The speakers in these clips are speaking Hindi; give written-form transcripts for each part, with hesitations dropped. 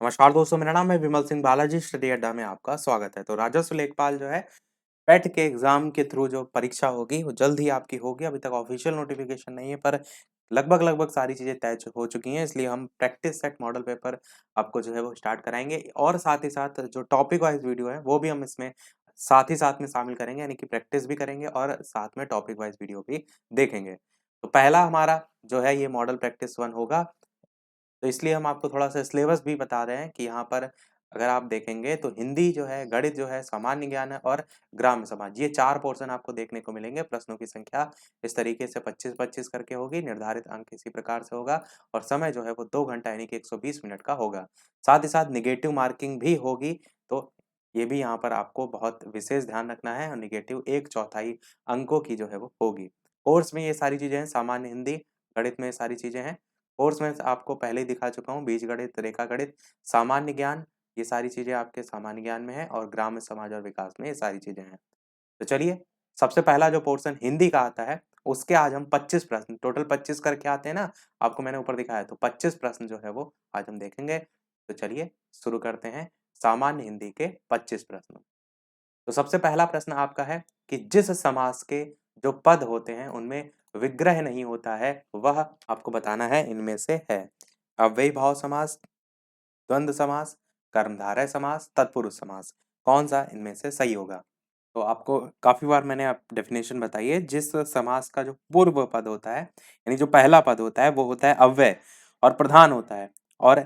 नमस्कार दोस्तों, मेरा नाम है विमल सिंह बालाजी। स्टडी अड्डा में आपका स्वागत है। तो राजस्व लेखपाल जो है पेट के एग्जाम के थ्रू जो परीक्षा होगी वो जल्द ही आपकी होगी। अभी तक ऑफिशियल नोटिफिकेशन नहीं है, पर लगभग लगभग सारी चीजें हो चुकी हैं। इसलिए हम प्रैक्टिस सेट मॉडल पेपर आपको जो है वो स्टार्ट कराएंगे, और साथ ही साथ जो टॉपिक वाइज वीडियो है वो भी हम इसमें साथ में शामिल करेंगे, यानी कि प्रैक्टिस भी करेंगे और साथ में टॉपिक वाइज वीडियो भी देखेंगे। तो पहला हमारा जो है ये मॉडल प्रैक्टिस 1 होगा। तो इसलिए हम आपको थोड़ा-सा सिलेबस भी बता रहे हैं कि यहाँ पर अगर आप देखेंगे तो हिंदी जो है, गणित जो है, सामान्य ज्ञान है और ग्राम्य समाज, ये 4 पोर्शन आपको देखने को मिलेंगे। प्रश्नों की संख्या इस तरीके से 25-25 करके होगी, निर्धारित अंक इसी प्रकार से होगा और समय जो है वो 2 घंटा यानी कि 120 मिनट का होगा। साथ ही साथ नेगेटिव मार्किंग भी होगी, तो ये भी यहाँ पर आपको बहुत विशेष ध्यान रखना है, और नेगेटिव 1/4 अंकों की जो है वो होगी। कोर्स में ये सारी चीज़ें हैं, सामान्य हिंदी, गणित में ये सारी चीज़ें हैं। कोर्स में आपको पहले ही दिखा चुका हूँ, बीजगणित, रेखागणित, सामान्य ज्ञान, ये सारी चीज़ें आपके सामान्य ज्ञान में है, और ग्राम्य समाज और विकास में ये सारी चीज़ें हैं। तो चलिए, सबसे पहला जो पोर्शन हिंदी का आता है, उसके आज हम 25 प्रश्न, टोटल 25 करके आते हैं ना, आपको मैंने ऊपर दिखाया, तो 25 प्रश्न जो है वो आज हम देखेंगे। तो चलिए शुरू करते हैं सामान्य हिंदी के 25 प्रश्न। तो सबसे पहला प्रश्न आपका है कि जिस समास के जो पद होते हैं उनमें विग्रह नहीं होता है, वह आपको बताना है इनमें से है। अव्ययी भाव समास, द्वंद्व समास, कर्मधारय समास, तत्पुरुष समास, कौन सा इनमें से सही होगा? तो आपको काफी बार मैंने आप डेफिनेशन बताई है। जिस समास का जो पूर्व पद होता है, यानी जो पहला पद होता है, वो होता है अव्यय और प्रधान होता है, और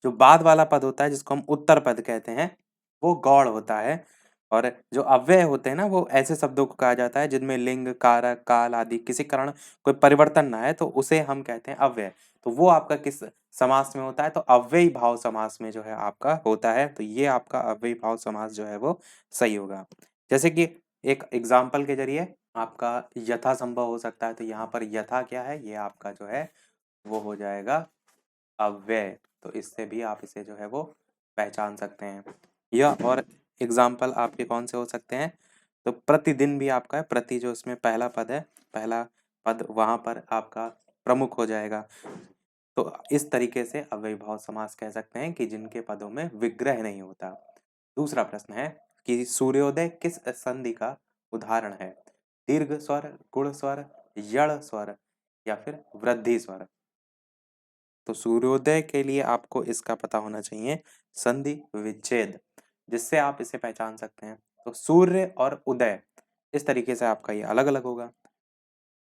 जो बाद वाला पद होता है जिसको हम उत्तर पद कहते हैं, वो गौड़ होता है। और जो अव्यय होते हैं ना, वो ऐसे शब्दों को कहा जाता है जिनमें लिंग, कारक, काल आदि किसी कारण कोई परिवर्तन ना है, तो उसे हम कहते हैं अव्यय। तो वो आपका किस समास में होता है? तो अव्ययी भाव समास में जो है आपका होता है। तो ये आपका अव्ययी भाव समास जो है वो सही होगा। जैसे कि एक एग्जाम्पल के जरिए आपका यथा संभव हो सकता है। तो यहाँ पर यथा क्या है? ये आपका जो है वो हो जाएगा अव्यय। तो इससे भी आप इसे जो है वो पहचान सकते हैं। यह और एग्जाम्पल आपके कौन से हो सकते हैं? तो प्रतिदिन भी आपका है, प्रति जो इसमें पहला पद है, पहला पद वहां पर आपका प्रमुख हो जाएगा। तो इस तरीके से अव्ययीभाव समास कह सकते हैं कि जिनके पदों में विग्रह नहीं होता। दूसरा प्रश्न है कि सूर्योदय किस संधि का उदाहरण है? दीर्घ स्वर, गुण स्वर, यड़ स्वर या फिर वृद्धि स्वर? तो सूर्योदय के लिए आपको इसका पता होना चाहिए संधि विच्छेद, जिससे आप इसे पहचान सकते हैं। तो सूर्य और उदय, इस तरीके से आपका ये अलग अलग होगा।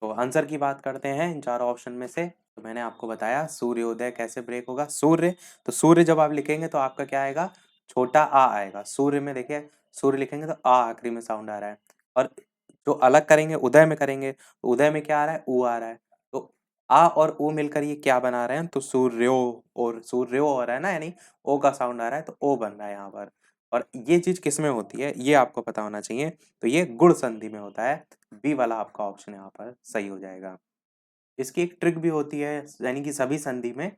तो आंसर की बात करते हैं इन चारों ऑप्शन में से। तो मैंने आपको बताया सूर्योदय कैसे ब्रेक होगा। सूर्य, तो सूर्य जब आप लिखेंगे तो आपका क्या आएगा? छोटा आ आएगा। सूर्य में देखिए, सूर्य लिखेंगे तो आ आखिरी में साउंड आ रहा है। और जो अलग करेंगे, उदय में करेंगे, तो उदय में क्या आ रहा है? ऊ आ रहा है। तो आ और ऊ मिलकर ये क्या बना रहे हैं? तो सूर्यो, और सूर्यो हो रहा है ना, यानी ओ का साउंड आ रहा है, तो ओ बन रहा है यहाँ पर। और ये चीज किसमें होती है ये आपको पता होना चाहिए। तो ये गुण संधि में होता है। बी वाला आपका ऑप्शन यहाँ पर सही हो जाएगा। इसकी एक ट्रिक भी होती है, यानी कि सभी संधि में,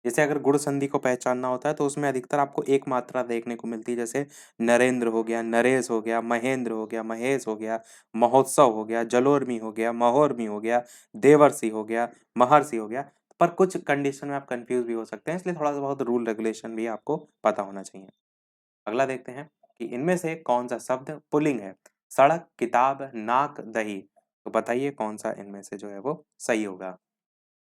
जैसे अगर गुण संधि को पहचानना होता है तो उसमें अधिकतर आपको एक मात्रा देखने को मिलती है। जैसे नरेंद्र हो गया, नरेश हो गया, महेंद्र हो गया, महेश हो गया, महोत्सव हो गया, जलोर्मी हो गया, महोर्मी हो गया, देवर्षि हो गया, महर्षि हो गया। पर कुछ कंडीशन में आप कंफ्यूज भी हो सकते हैं, इसलिए थोड़ा सा बहुत रूल रेगुलेशन भी आपको पता होना चाहिए। अगला देखते हैं कि इनमें से कौन सा शब्द पुल्लिंग है? सड़क, किताब, नाक, दही। तो बताइए कौन सा इनमें से जो है वो सही होगा।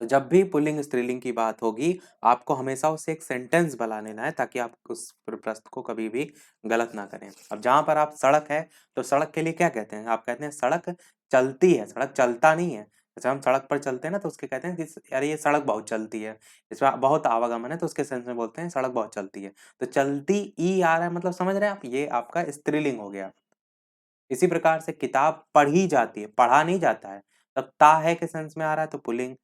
तो जब भी पुल्लिंग स्त्रीलिंग की बात होगी, आपको हमेशा उससे एक सेंटेंस बना लेना है, ताकि आप उस प्रश्न को कभी भी गलत ना करें। अब जहां पर आप सड़क है, तो सड़क के लिए क्या कहते हैं? आप कहते हैं सड़क चलती है, सड़क चलता नहीं है। जैसे हम सड़क पर चलते हैं ना, तो उसके कहते हैं कि यार ये सड़क बहुत चलती है, इसमें बहुत आवागमन है, तो उसके सेंस में बोलते हैं सड़क बहुत चलती है। तो चलती ई आ रहा है, मतलब समझ रहे हैं आप, ये आपका स्त्रीलिंग हो गया। इसी प्रकार से किताब पढ़ी जाती है, पढ़ा नहीं जाता है। तब ता है के सेंस में आ रहा है तो पुल्लिंग,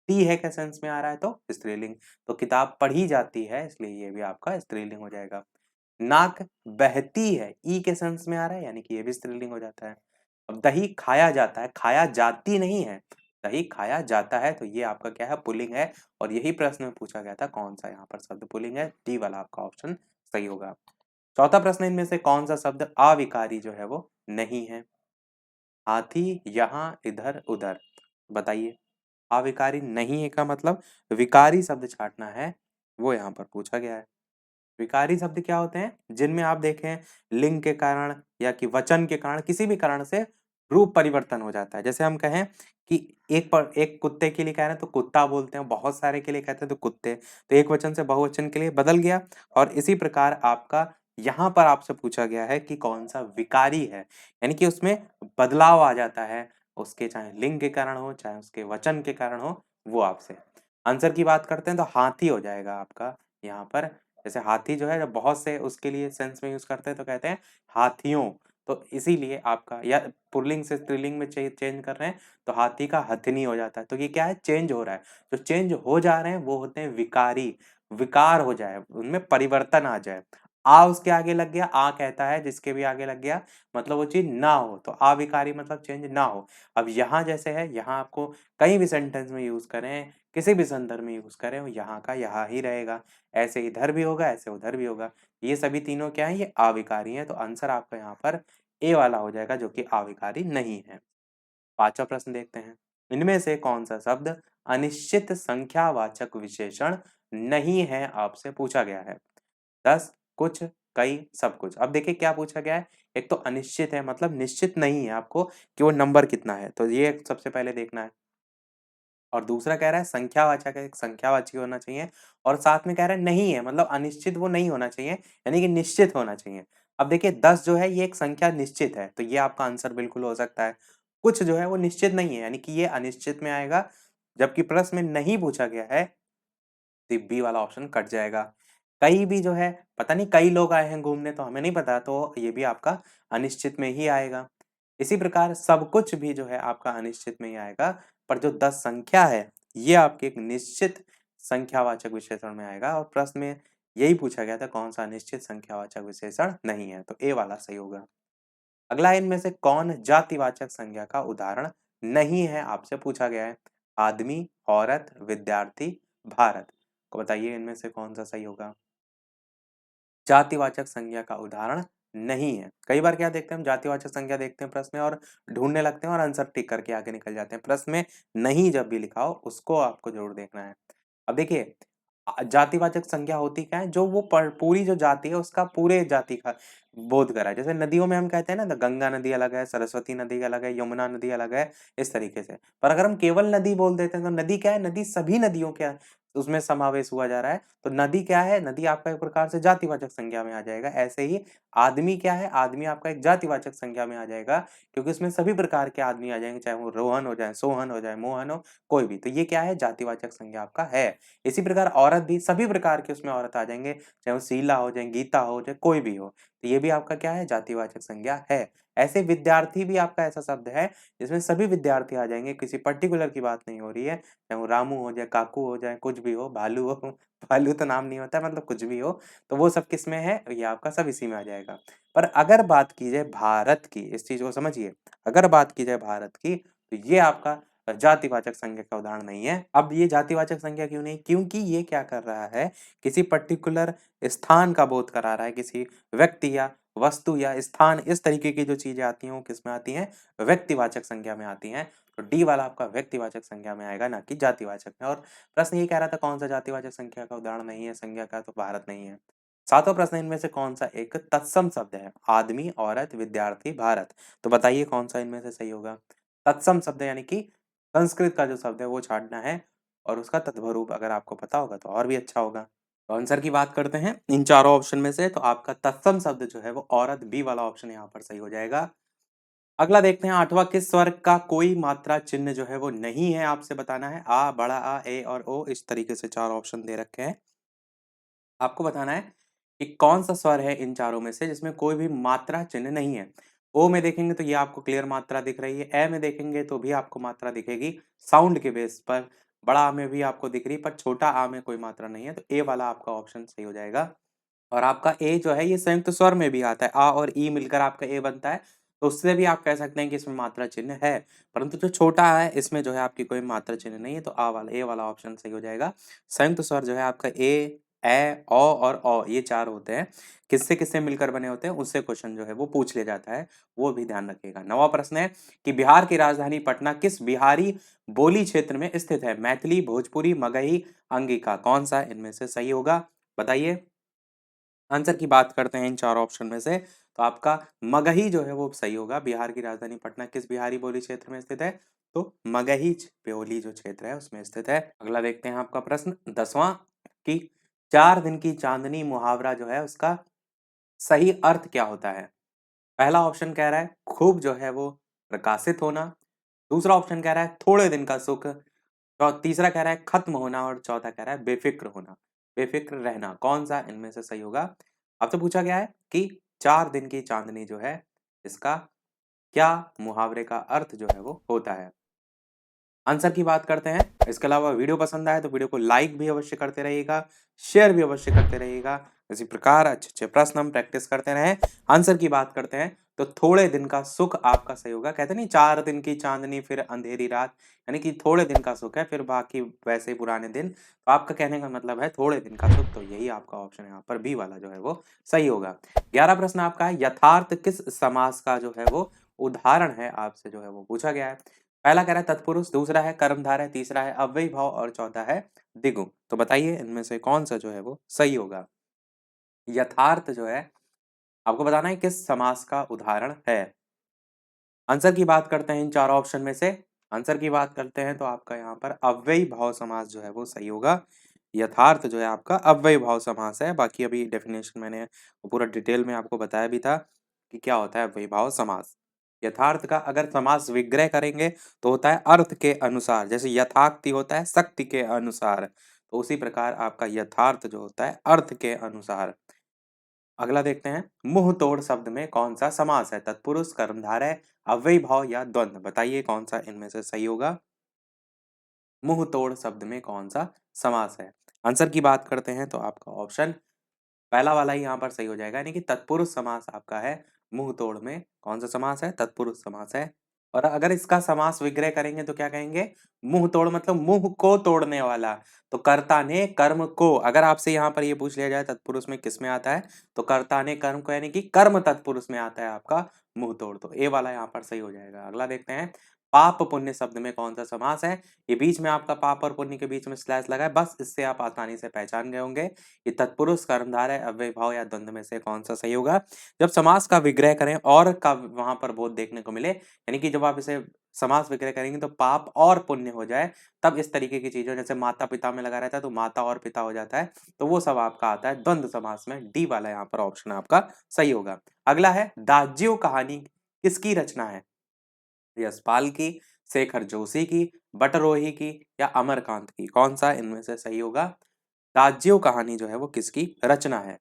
ती है के सेंस में आ रहा है तो स्त्रीलिंग। तो किताब पढ़ी जाती है, इसलिए ये भी आपका स्त्रीलिंग हो जाएगा। नाक बहती है, ई के सेंस में आ रहा है, यानी कि ये भी स्त्रीलिंग हो जाता है। अब दही खाया जाता है, खाया जाती नहीं है, दही खाया जाता है, तो ये आपका क्या है? पुल्लिंग है। और यही प्रश्न में पूछा गया था कौन सा यहाँ पर शब्द पुल्लिंग है। डी वाला आपका ऑप्शन सही होगा। चौथा प्रश्न, इनमें से कौन सा शब्द अविकारी जो है वो नहीं है? हाथी, यहाँ, इधर, उधर, बताइए। अविकारी नहीं है का मतलब विकारी शब्द छांटना है, वो यहाँ पर पूछा गया है। विकारी शब्द क्या होते हैं? जिनमें आप देखें लिंग के कारण या कि वचन के कारण किसी भी कारण से रूप परिवर्तन हो जाता है। जैसे हम कहें कि एक कुत्ते के लिए कह रहे हैं तो कुत्ता बोलते हैं, बहुत सारे के लिए कहते हैं तो कुत्ते। तो एक वचन से बहुवचन के लिए बदल गया और इसी प्रकार आपका यहाँ पर आपसे पूछा गया है कि कौन-सा विकारी है? यानी कि उसमें बदलाव आ जाता है, उसके चाहे लिंग के कारण हो, चाहे उसके वचन के कारण हो, वो आपसे। आंसर की बात करते हैं तो हाथी हो जाएगा आपका यहाँ पर। जैसे हाथी जो है जब बहुत से उसके लिए सेंस में यूज़ करते हैं तो कहते हैं हाथियों। तो इसीलिए आपका या पुल्लिंग से स्त्रीलिंग में चेंज कर रहे हैं तो हाथी का हथनी हो जाता है। तो ये क्या है? चेंज हो रहा है। जो चेंज हो जा रहे हैं वो होते हैं विकारी, विकार हो जाए, उनमें परिवर्तन आ जाए। उसके आगे लग गया, कहता है जिसके भी आगे लग गया मतलब वो चीज़ ना हो, तो अविकारी मतलब चेंज ना हो। अब यहाँ जैसे है, यहाँ आपको कहीं भी सेंटेंस में यूज़ करें, किसी भी संदर्भ में यूज़ करें, वो यहाँ का यहाँ ही रहेगा। ऐसे इधर भी होगा, ऐसे उधर भी होगा। ये सभी तीनों क्या हैं? ये अविकारी हैं, तो आंसर आपका यहाँ पर ए वाला हो जाएगा जो कि अविकारी नहीं है। 5वां प्रश्न देखते हैं। इनमें से कौन-सा शब्द अनिश्चित संख्यावाचक विशेषण नहीं है आपसे पूछा गया है? 10, कुछ, कई, सब कुछ। अब देखिए क्या पूछा गया है, एक तो अनिश्चित है मतलब निश्चित नहीं है आपको कि वो नंबर कितना है, तो ये सबसे पहले देखना है। और दूसरा कह रहा है संख्यावाचक है, संख्यावाची होना चाहिए और साथ में कह रहा है नहीं है मतलब अनिश्चित वो नहीं होना चाहिए, यानी कि निश्चित होना चाहिए। अब देखिए 10 जो है ये एक संख्या निश्चित है, तो ये आपका आंसर बिल्कुल हो सकता है। कुछ जो है वो निश्चित नहीं है, यानी कि ये अनिश्चित में आएगा, जबकि प्रश्न में नहीं पूछा गया है, तो बी वाला ऑप्शन कट जाएगा। कई भी जो है, पता नहीं कई लोग आए हैं घूमने तो हमें नहीं पता, तो ये भी आपका अनिश्चित में ही आएगा। इसी प्रकार सब कुछ भी जो है आपका अनिश्चित में ही आएगा, पर जो 10 संख्या है, ये आपके एक निश्चित संख्यावाचक विशेषण में आएगा और प्रश्न में यही पूछा गया था कौन-सा अनिश्चित संख्यावाचक विशेषण नहीं है, तो ए वाला सही होगा। अगला इनमें से कौन जातिवाचक संज्ञा का उदाहरण नहीं है आपसे पूछा गया है? आदमी, औरत, विद्यार्थी, भारत। तो बताइए इनमें से कौन-सा सही होगा? जातिवाचक संज्ञा का उदाहरण नहीं है। कई बार क्या देखते हैं हम जातिवाचक संज्ञा देखते हैं प्रश्न में और ढूँढने लगते हैं और आंसर टिक करके आगे निकल जाते हैं। प्रश्न में नहीं जब भी लिखा हो उसको आपको ज़रूर देखना है। अब देखिए जातिवाचक संज्ञा होती क्या है? जो वो पूरी जो जाति है उसका पूरे जाति का बोध कराए। जैसे नदियों में हम कहते हैं ना, गंगा नदी अलग है, सरस्वती नदी अलग है, यमुना नदी अलग है, इस तरीके से। पर अगर हम केवल नदी बोल देते हैं तो नदी क्या है? नदी सभी नदियों का उसमें समावेश हुआ जा रहा है। तो नदी क्या है? नदी आपका एक प्रकार से जातिवाचक संज्ञा में आ जाएगा। ऐसे ही आदमी क्या है? आदमी आपका एक जातिवाचक संज्ञा में आ जाएगा, क्योंकि उसमें सभी प्रकार के आदमी आ जाएँगे, चाहे वो रोहन हो जाए, सोहन हो जाए, मोहन हो, कोई भी। तो ये क्या है? जातिवाचक संज्ञा आपका है। इसी प्रकार औरत भी सभी प्रकार के उसमें औरत आ जाएँगे, चाहे वो शीला हो, चाहे गीता हो, चाहे कोई भी हो। तो ये भी आपका क्या है? जातिवाचक संज्ञा है। ऐसे विद्यार्थी भी आपका ऐसा शब्द है, जिसमें सभी विद्यार्थी आ जाएँगे, किसी पर्टिकुलर की बात नहीं हो रही है। चाहे वो रामू हो जाए, काकू हो जाए, कुछ भी हो, भालू हो, भालू तो नाम नहीं होता है मतलब कुछ भी हो, तो वो सब किसमें है? ये आपका सब इसी में आ जाएगा। पर अगर बात की जाए भारत की, इस चीज़ को समझिए, अगर बात की जाए भारत की, तो ये आपका जातिवाचक संज्ञा का उदाहरण नहीं है। अब ये जातिवाचक संज्ञा क्यों नहीं? क्योंकि ये क्या कर रहा है, किसी पर्टिकुलर स्थान का बोध करा रहा है, किसी व्यक्ति या वस्तु या स्थान, इस तरीके की जो चीज़ें आती हैं, वो किसमें आती हैं? व्यक्तिवाचक संज्ञा में आती हैं। तो डी वाला आपका व्यक्तिवाचक संज्ञा में आएगा, ना कि जातिवाचक में। और प्रश्न ये कह रहा था कौन-सा जातिवाचक संज्ञा का उदाहरण नहीं है संज्ञा का, तो भारत नहीं है। 7वां प्रश्न इनमें से कौन-सा एक तत्सम शब्द है? आदमी, औरत, विद्यार्थी, भारत। तो बताइए कौन-सा इनमें से सही होगा? तत्सम शब्द यानी कि संस्कृत का जो शब्द है वो छाँटना है और उसका तद्भव अगर आपको पता होगा तो और भी अच्छा होगा। तो आंसर की बात करते हैं इन चारों ऑप्शन में से, तो आपका तत्सम शब्द जो है वो औरत, बी वाला ऑप्शन यहाँ पर सही हो जाएगा। अगला देखते हैं 8वां किस स्वर का कोई मात्रा चिन्ह जो है वो नहीं है आपसे बताना है। आ, बड़ा आ, ए और ओ, इस तरीके से 4 ऑप्शन दे रखे हैं। आपको बताना है कि कौन-सा स्वर है इन चारों में से जिसमें कोई भी मात्रा चिन्ह नहीं है। ओ में देखेंगे तो ये आपको क्लियर मात्रा दिख रही है, ए में देखेंगे तो भी आपको मात्रा दिखेगी साउंड के बेस पर, बड़ा आ में भी आपको दिख रही है पर छोटा आ में कोई मात्रा नहीं है, तो ए वाला आपका ऑप्शन सही हो जाएगा। और आपका ए जो है ये संयुक्त स्वर में भी आता है, आ और ई मिलकर आपका ए बनता है, तो उससे भी आप कह सकते हैं कि इसमें मात्रा चिन्ह है। परंतु जो छोटा आ है इसमें जो है आपकी कोई मात्रा चिन्ह नहीं है, तो आ वाला ए वाला ऑप्शन सही हो जाएगा। संयुक्त स्वर जो है आपका ए, औ और औ, ये 4 होते हैं। किससे-किससे मिलकर बने होते हैं उससे क्वेश्चन जो है वो पूछ लिया जाता है, वो भी ध्यान रखिएगा। 9वां प्रश्न है कि बिहार की राजधानी पटना किस बिहारी बोली क्षेत्र में स्थित है? मैथिली, भोजपुरी, मगही, अंगिका, कौन-सा इनमें से सही होगा? बताइए। आंसर की बात करते हैं इन चारों ऑप्शन में से, तो आपका मगही जो है वो सही होगा। बिहार की राजधानी पटना किस बिहारी बोली क्षेत्र में स्थित है? तो मगही बोली जो क्षेत्र है उसमें स्थित है। अगला देखते हैं आपका प्रश्न 10वां कि 4 दिन की चांदनी मुहावरा जो है उसका सही अर्थ क्या होता है? पहला ऑप्शन कह रहा है खूब जो है वो प्रकाशित होना, दूसरा ऑप्शन कह रहा है थोड़े दिन का सुख, तीसरा कह रहा है खत्म होना और चौथा कह रहा है बेफिक्र होना, बेफिक्र रहना। कौन सा इनमें से सही होगा? आपसे पूछा गया है कि 4 दिन की चांदनी जो है इसका क्या मुहावरे का अर्थ जो है वो होता है। आंसर की बात करते हैं। इसके अलावा वीडियो पसंद आए तो वीडियो को लाइक भी अवश्य करते रहिएगा, शेयर भी अवश्य करते रहिएगा। इसी प्रकार अच्छे-अच्छे प्रश्न हम प्रैक्टिस करते रहें। आंसर की बात करते हैं तो थोड़े दिन का सुख आपका सही होगा। कहते नहीं 4 दिन की चांदनी फिर अंधेरी रात, यानी कि थोड़े दिन का सुख है फिर बाकी वैसे ही पुराने दिन। तो आपका कहने का मतलब है थोड़े दिन का सुख, तो यही आपका ऑप्शन यहाँ पर बी वाला जो है वो सही होगा। 11 प्रश्न आपका है यथार्थ किस समास का जो है वो उदाहरण है, आपसे जो है वो पूछा गया है। पहला कह रहा है तत्पुरुष, दूसरा है कर्मधारय, तीसरा है अव्ययी भाव और चौथा है द्विगु। तो बताइए इनमें से कौन सा जो है वो सही होगा? यथार्थ जो है आपको बताना है किस समास का उदाहरण है। आंसर की बात करते हैं इन चारों ऑप्शन में से। आंसर की बात करते हैं तो आपका यहाँ पर अव्ययी भाव समास जो है वो सही होगा। यथार्थ जो है आपका अव्ययी भाव समास है। बाकी अभी डेफिनेशन मैंने पूरा डिटेल में आपको बताया भी था कि क्या होता है अव्ययी भाव समास। यथार्थ का अगर समास विग्रह करेंगे तो होता है अर्थ के अनुसार, जैसे यथाक्ति होता है शक्ति के अनुसार, तो उसी प्रकार आपका यथार्थ जो होता है अर्थ के अनुसार। अगला देखते हैं मुंह तोड़ शब्द में कौन सा समास है? तत्पुरुष, कर्मधारय, अव्ययी भाव या द्वंद्व। बताइए कौन सा इनमें से सही होगा? मुंह तोड़ शब्द में कौन सा समास है? आंसर की बात करते हैं तो आपका ऑप्शन पहला वाला ही यहाँ पर सही हो जाएगा, यानी कि तत्पुरुष समास आपका है। मुंह तोड़ में कौन सा समास है? तत्पुरुष समास है। और अगर इसका समास विग्रह करेंगे तो क्या कहेंगे? मुंह तोड़ मतलब मुंह को तोड़ने वाला। तो कर्ता ने कर्म को, अगर आपसे यहाँ पर ये पूछ लिया जाए तत्पुरुष में किस में आता है, तो कर्ता ने कर्म को, यानी कि कर्म तत्पुरुष में आता है आपका मुंह तोड़। तो ए वाला यहाँ पर सही हो जाएगा। अगला देखते हैं पाप पुण्य शब्द में कौन सा समास है? ये बीच में आपका पाप और पुण्य के बीच में स्लैश लगा है, बस इससे आप आसानी से पहचान गए होंगे कि तत्पुरुष, कर्मधारय, अव्ययी भाव या द्वंद्व में से कौन सा सही होगा। जब समास का विग्रह करें और का वहां पर बोध देखने को मिले, यानी कि जब आप इसे समास विग्रह करेंगे तो पाप और पुण्य हो जाए, तब इस तरीके की चीजें, जैसे माता पिता में लगा रहता है तो माता और पिता हो जाता है, तो वो सब आपका आता है द्वंद्व समास में। डी वाला यहाँ पर ऑप्शन आपका सही होगा। अगला है दाज्यो कहानी किसकी रचना है? यशपाल की, शेखर जोशी की, बटरोही की या अमरकांत की। कौन सा इनमें से सही होगा? राज्यों कहानी जो है वो किसकी रचना है?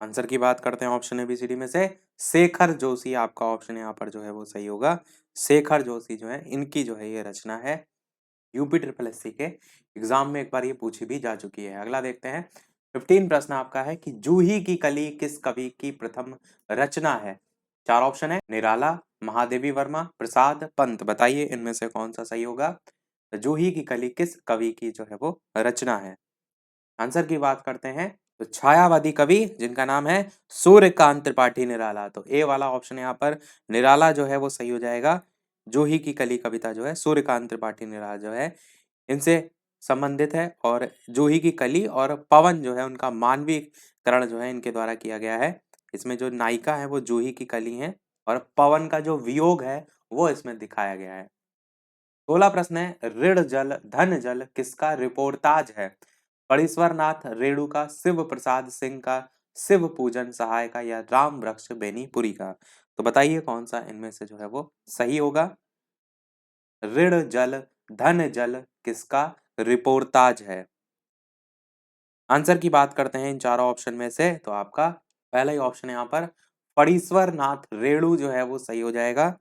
आंसर की बात करते हैं ऑप्शन एबीसीडी में से शेखर जोशी आपका ऑप्शन यहाँ पर जो है वो सही होगा। शेखर जोशी जो है इनकी जो है ये रचना है। यूपी ट्रिपल एससी के एग्जाम में एक बार ये पूछी भी जा चुकी है। अगला देखते हैं 15 प्रश्न आपका है कि जूही की कली किस कवि की प्रथम रचना है? चार ऑप्शन है निराला, महादेवी वर्मा, प्रसाद, पंत। बताइए इनमें से कौन सा सही होगा? जूही की कली किस कवि की जो है वो रचना है? आंसर की बात करते हैं तो छायावादी कवि जिनका नाम है सूर्यकांत त्रिपाठी निराला। तो ए वाला ऑप्शन यहाँ पर निराला जो है वो सही हो जाएगा। जूही की कली कविता जो है सूर्यकांत त्रिपाठी निराला जो है इनसे संबंधित है। और जूही की कली और पवन जो है उनका मानवीकरण जो है इनके द्वारा किया गया है। इसमें जो नायिका है वो जूही की कली है और पवन का जो वियोग है वो इसमें दिखाया गया है। 16 प्रश्न है ऋण जल धन जल किसका रिपोर्टाज है? परीश्वर नाथ रेणु का, शिव प्रसाद सिंह का, शिव पूजन सहाय का या राम वृक्ष बेनीपुरी का। तो बताइए कौन सा इनमें से जो है वो सही होगा? ऋण जल धन जल किसका रिपोर्टाज है? आंसर की बात करते हैं इन चारों ऑप्शन में से, तो आपका पहला ही ऑप्शन यहाँ पर परीश्वर नाथ रेणु जो है वो सही हो जाएगा।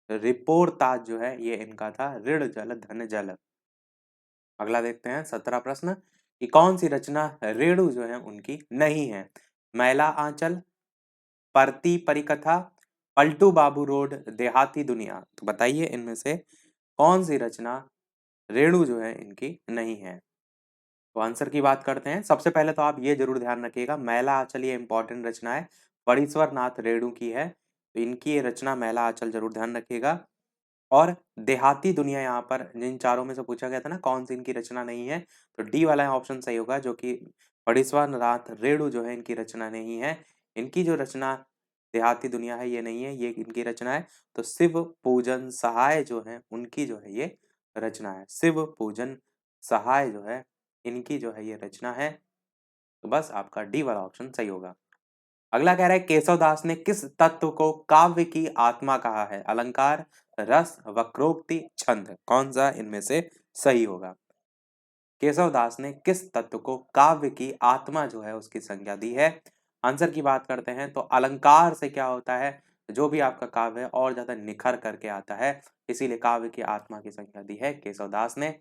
रिपोर्टाज जो है ये इनका था ऋण जल धन जल। अगला देखते हैं 17 प्रश्न कि कौन सी रचना रेणु जो है उनकी नहीं है? मैला आंचल, परती परिकथा, पलटू बाबू रोड, देहाती दुनिया। तो बताइए इनमें से कौन सी रचना रेणु जो है इनकी नहीं है? तो आंसर की बात करते हैं। सबसे पहले तो आप ये जरूर ध्यान रखिएगा मैला आंचल ये इंपॉर्टेंट रचना है, परीश्वर नाथ रेणु की है, तो इनकी ये रचना मैला आंचल जरूर ध्यान रखिएगा। और देहाती दुनिया यहाँ पर जिन चारों में से पूछा गया था ना कौन सी इनकी रचना नहीं है, तो डी वाला ऑप्शन सही होगा, जो कि फणीश्वरनाथ रेणु जो है इनकी रचना नहीं है। इनकी जो रचना देहाती दुनिया है ये नहीं है, ये इनकी रचना है। तो शिव पूजन सहाय जो है उनकी जो है ये रचना है। शिव पूजन सहाय जो है इनकी जो है ये रचना है। तो बस आपका डी वाला ऑप्शन सही होगा। अगला कह रहा है केशवदास ने किस तत्व को काव्य की आत्मा कहा है? अलंकार, रस, वक्रोक्ति, छंद, कौन सा इनमें से सही होगा? केशवदास ने किस तत्व को काव्य की आत्मा जो है उसकी संज्ञा दी है? आंसर की बात करते हैं तो अलंकार से क्या होता है, जो भी आपका काव्य है और ज्यादा निखर करके आता है, इसीलिए काव्य की आत्मा की संज्ञा दी है केशवदास ने।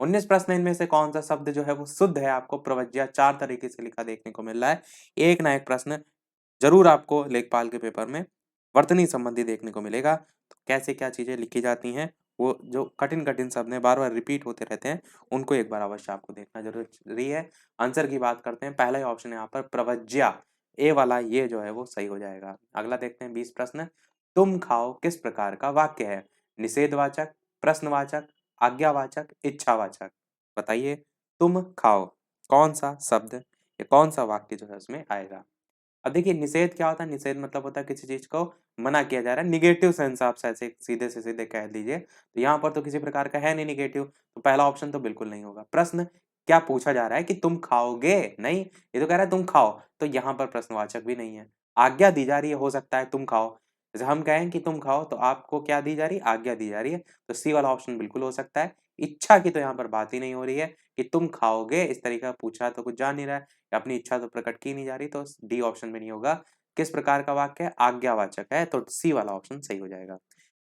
19 प्रश्न इनमें से कौन सा शब्द जो है वो शुद्ध है? आपको प्रवज्या 4 तरीके से लिखा देखने को मिल रहा है। एक ना एक प्रश्न जरूर आपको लेखपाल के पेपर में वर्तनी संबंधी देखने को मिलेगा। तो कैसे क्या चीजें लिखी जाती हैं, वो जो कठिन कठिन शब्द हैं बार बार रिपीट होते रहते हैं, उनको एक बार अवश्य आपको देखना जरूरी है। आंसर की बात करते हैं, पहला ही ऑप्शन है यहाँ पर प्रवज्या, ए वाला ये जो है वो सही हो जाएगा। अगला देखते हैं 20 प्रश्न। तुम खाओ किस प्रकार का वाक्य है? निषेधवाचक, प्रश्नवाचक, आज्ञावाचक, इच्छावाचक। बताइए, तुम खाओ कौन सा शब्द या कौन सा वाक्य जो है उसमें आएगा? अब देखिए निषेध क्या होता है? निषेध मतलब होता है किसी चीज को मना किया जा रहा है, निगेटिव सेंस आप ऐसे सीधे से सीधे कह दीजिए। तो यहाँ पर तो किसी प्रकार का है नहीं निगेटिव, तो पहला ऑप्शन तो बिल्कुल नहीं होगा। प्रश्न क्या पूछा जा रहा है कि तुम खाओगे? नहीं, ये तो कह रहा है तुम खाओ, तो यहाँ पर प्रश्नवाचक भी नहीं है। आज्ञा दी जा रही है, हो सकता है तुम खाओ, जैसे हम कहें कि तुम खाओ तो आपको क्या दी जा रही है? आज्ञा दी जा रही है, तो सी वाला ऑप्शन बिल्कुल हो सकता है। इच्छा की तो यहाँ पर बात ही नहीं हो रही है कि तुम खाओगे, इस तरीके का पूछा तो कुछ जा नहीं रहा है, अपनी इच्छा तो प्रकट की नहीं जा रही, तो डी ऑप्शन में नहीं होगा। किस प्रकार का वाक्य है? आज्ञावाचक है, तो सी वाला ऑप्शन सही हो जाएगा।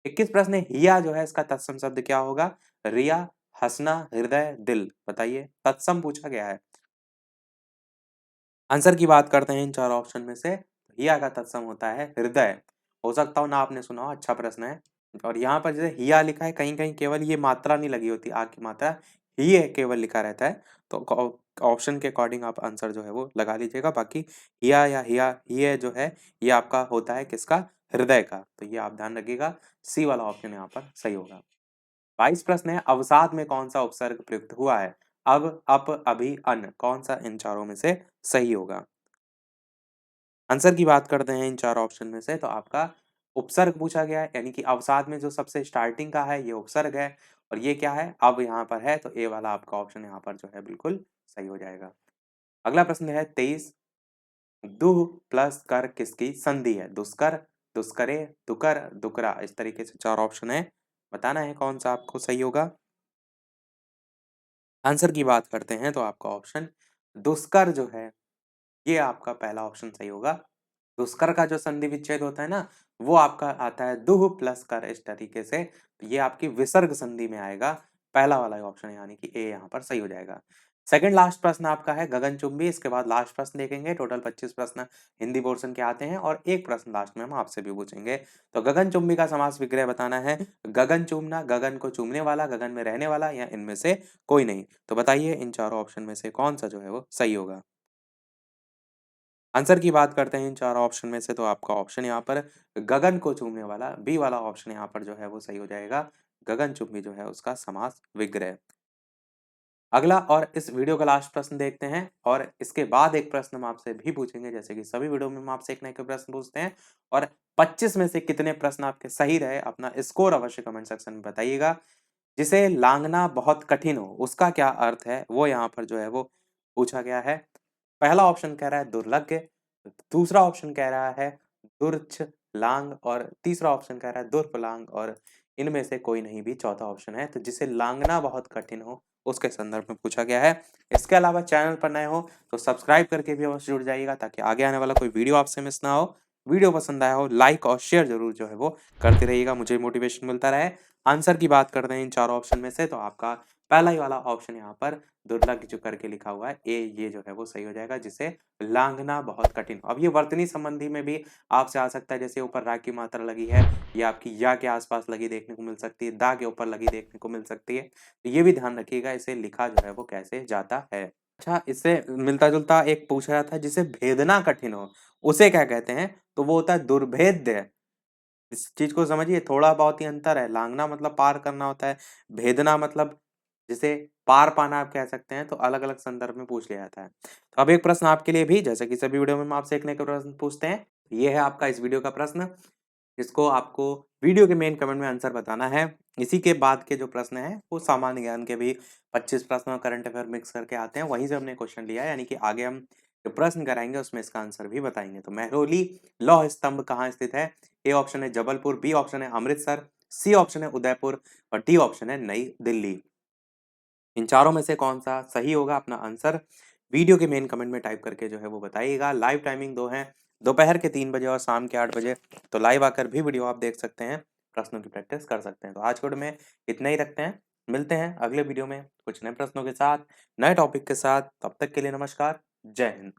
21 प्रश्न है, हिया जो है इसका तत्सम शब्द क्या होगा? रिया, हंसना, हृदय, दिल। बताइए, तत्सम पूछा गया है। आंसर की बात करते हैं इन चार ऑप्शन में से, हिया का तत्सम होता है हृदय। हो सकता हो ना आपने सुना हो, अच्छा प्रश्न है। और यहाँ पर जैसे हिया लिखा है, कहीं कहीं केवल ये मात्रा नहीं लगी होती, आ की मात्रा, ही है केवल लिखा रहता है। तो ऑप्शन के अकॉर्डिंग आप आंसर जो है वो लगा लीजिएगा। बाकी हिया या हिया हिय जो है ये आपका होता है किसका? हृदय का। तो ये आप ध्यान रखिएगा, सी वाला ऑप्शन यहाँ पर सही होगा। 22 प्रश्न है, अवसाद में कौन सा उपसर्ग प्रयुक्त हुआ है? अब, अप, अभी, अन, कौन सा इन चारों में से सही होगा? आंसर की बात करते हैं इन चार ऑप्शन में से, तो आपका उपसर्ग पूछा गया है, यानी कि अवसाद में जो सबसे स्टार्टिंग का है ये उपसर्ग है, और ये क्या है? अब यहाँ पर है, तो ए वाला आपका ऑप्शन यहाँ पर जो है बिल्कुल सही हो जाएगा। अगला प्रश्न है 23, दुह प्लस कर किसकी संधि है? दुष्कर, दुष्करे, दुकर, दुकरा, इस तरीके से चार ऑप्शन है, बताना है कौन सा आपको सही होगा। आंसर की बात करते हैं तो आपका ऑप्शन दुष्कर जो है ये आपका पहला ऑप्शन सही होगा। दुष्कर का जो संधि विच्छेद होता है ना, वो आपका आता है दुह प्लस कर, इस तरीके से, तो ये आपकी विसर्ग संधि में आएगा। पहला वाला ऑप्शन यानी कि ए यहाँ पर सही हो जाएगा। सेकंड लास्ट प्रश्न आपका है गगनचुंबी, इसके बाद लास्ट प्रश्न देखेंगे। टोटल 25 प्रश्न हिंदी पोर्शन के आते हैं और एक प्रश्न लास्ट में हम आपसे भी पूछेंगे। तो गगनचुंबी का समास विग्रह बताना है। गगन चूमना, गगन को चूमने वाला, गगन में रहने वाला, या इनमें से कोई नहीं। तो बताइए इन चारों ऑप्शन में से कौन सा जो है वो सही होगा? आंसर की बात करते हैं इन चार ऑप्शन में से, तो आपका ऑप्शन यहाँ पर गगन को चूमने वाला, बी वाला ऑप्शन यहाँ पर जो है वो सही हो जाएगा। गगनचुंबी जो है उसका समास विग्रह। अगला और इस वीडियो का लास्ट प्रश्न देखते हैं, और इसके बाद एक प्रश्न हम आपसे भी पूछेंगे, जैसे कि सभी वीडियो में हम आपसे एक ना एक प्रश्न पूछते हैं। और 25 में से कितने प्रश्न आपके सही रहे, अपना स्कोर अवश्य कमेंट सेक्शन में बताइएगा। जिसे लांघना बहुत कठिन हो उसका क्या अर्थ है, वो यहाँ पर जो है वो पूछा गया है। पहला ऑप्शन कह रहा है दुर्लभ, दूसरा ऑप्शन कह रहा है दुर्छ लांग, और तीसरा ऑप्शन कह रहा है दुर्प लांग, और इनमें से कोई नहीं भी चौथा ऑप्शन है। तो जिसे लांगना बहुत कठिन हो उसके संदर्भ में पूछा गया है। इसके अलावा चैनल पर नए हो तो सब्सक्राइब करके भी अवश्य जुड़ जाइएगा, ताकि आगे आने वाला कोई वीडियो आपसे मिस ना हो। वीडियो पसंद आया हो लाइक और शेयर जरूर जो है वो करते रहिएगा, मुझे मोटिवेशन मिलता रहे। आंसर की बात करते हैं इन चारों ऑप्शन में से, तो आपका पहला ही वाला ऑप्शन यहाँ पर दुर्लभ जो करके लिखा हुआ है, ए, ये जो है वो सही हो जाएगा, जिसे लांघना बहुत कठिन। अब ये वर्तनी संबंधी में भी आपसे आ सकता है, जैसे ऊपर रा की मात्रा लगी है, ये आपकी या के आसपास लगी देखने को मिल सकती है, दा के ऊपर लगी देखने को मिल सकती है, तो ये भी ध्यान रखिएगा इसे लिखा जो है वो कैसे जाता है। अच्छा, इससे मिलता जुलता एक पूछ रहा था, जिसे भेदना कठिन हो उसे क्या कहते हैं? तो वो होता है दुर्भेद्य। इस चीज को समझिए, थोड़ा बहुत ही अंतर है। लांघना मतलब पार करना होता है, भेदना मतलब जिसे पार पाना आप कह सकते हैं, तो अलग-अलग संदर्भ में पूछ लिया जाता है। तो अब एक प्रश्न आपके लिए भी, जैसे कि सभी वीडियो में हम आपसे एक न एक प्रश्न पूछते हैं, ये है आपका इस वीडियो का प्रश्न, जिसको आपको वीडियो के मेन कमेंट में आंसर बताना है। इसी के बाद के जो प्रश्न हैं, वो सामान्य ज्ञान के भी 25 प्रश्न और करंट अफेयर मिक्स करके आते हैं, वहीं से हमने क्वेश्चन लिया है, यानी कि आगे हम जो प्रश्न कराएँगे उसमें इसका आंसर भी बताएँगे। तो मेहरौली लौह स्तंभ कहाँ स्थित है? ए ऑप्शन है जबलपुर, बी ऑप्शन है अमृतसर, सी ऑप्शन है उदयपुर और डी ऑप्शन है नई दिल्ली। इन चारों में से कौन-सा सही होगा? अपना आंसर वीडियो के मेन कमेंट में टाइप करके जो है वो बताइएगा। लाइव टाइमिंग 2 है, दोपहर के 3 बजे और शाम के 8 बजे। तो लाइव आकर भी वीडियो आप देख सकते हैं, प्रश्नों की प्रैक्टिस कर सकते हैं। तो आज के वीडियो में इतना ही रखते हैं। मिलते हैं अगले वीडियो में कुछ नए प्रश्नों के साथ, नए टॉपिक के साथ। तब तक के लिए नमस्कार। जय हिंद।